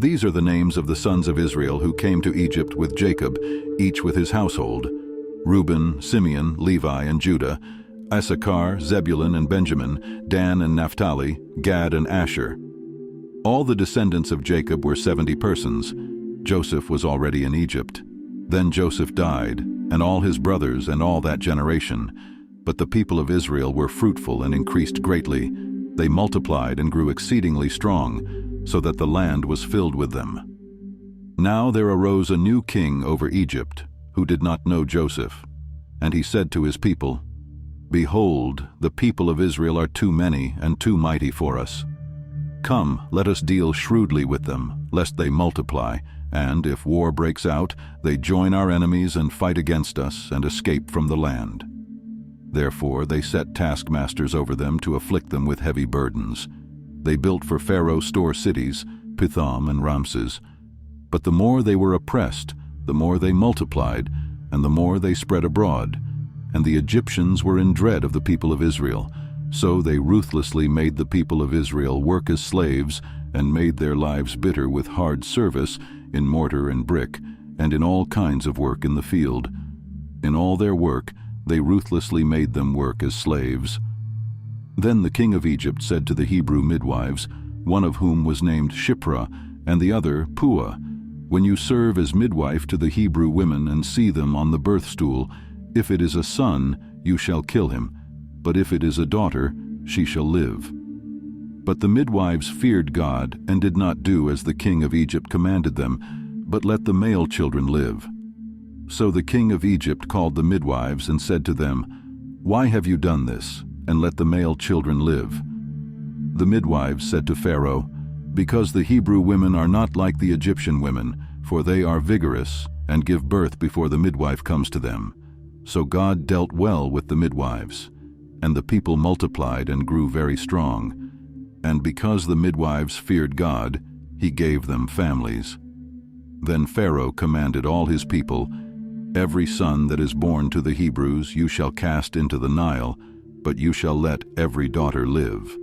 These are the names of the sons of Israel who came to Egypt with Jacob, each with his household: Reuben, Simeon, Levi, and Judah, Issachar, Zebulun, and Benjamin, Dan and Naphtali, Gad and Asher. All the descendants of Jacob were 70 persons. Joseph was already in Egypt. Then Joseph died, and all his brothers and all that generation. But the people of Israel were fruitful and increased greatly. They multiplied and grew exceedingly strong, so that the land was filled with them. Now there arose a new king over Egypt, who did not know Joseph. And he said to his people, "Behold, the people of Israel are too many and too mighty for us. Come, let us deal shrewdly with them, lest they multiply, and if war breaks out, they join our enemies and fight against us and escape from the land." Therefore they set taskmasters over them to afflict them with heavy burdens. They built for Pharaoh store cities, Pithom and Ramses. But the more they were oppressed, the more they multiplied, and the more they spread abroad. And the Egyptians were in dread of the people of Israel. So they ruthlessly made the people of Israel work as slaves, and made their lives bitter with hard service in mortar and brick, and in all kinds of work in the field. In all their work they ruthlessly made them work as slaves. Then the king of Egypt said to the Hebrew midwives, one of whom was named Shiphrah, and the other Puah, "When you serve as midwife to the Hebrew women and see them on the birth stool, if it is a son, you shall kill him, but if it is a daughter, she shall live." But the midwives feared God and did not do as the king of Egypt commanded them, but let the male children live. So the king of Egypt called the midwives and said to them, "Why have you done this, and let the male children live?" The midwives said to Pharaoh, "Because the Hebrew women are not like the Egyptian women, for they are vigorous and give birth before the midwife comes to them." So God dealt well with the midwives, and the people multiplied and grew very strong. And because the midwives feared God, he gave them families. Then Pharaoh commanded all his people, "Every son that is born to the Hebrews you shall cast into the Nile, but you shall let every daughter live."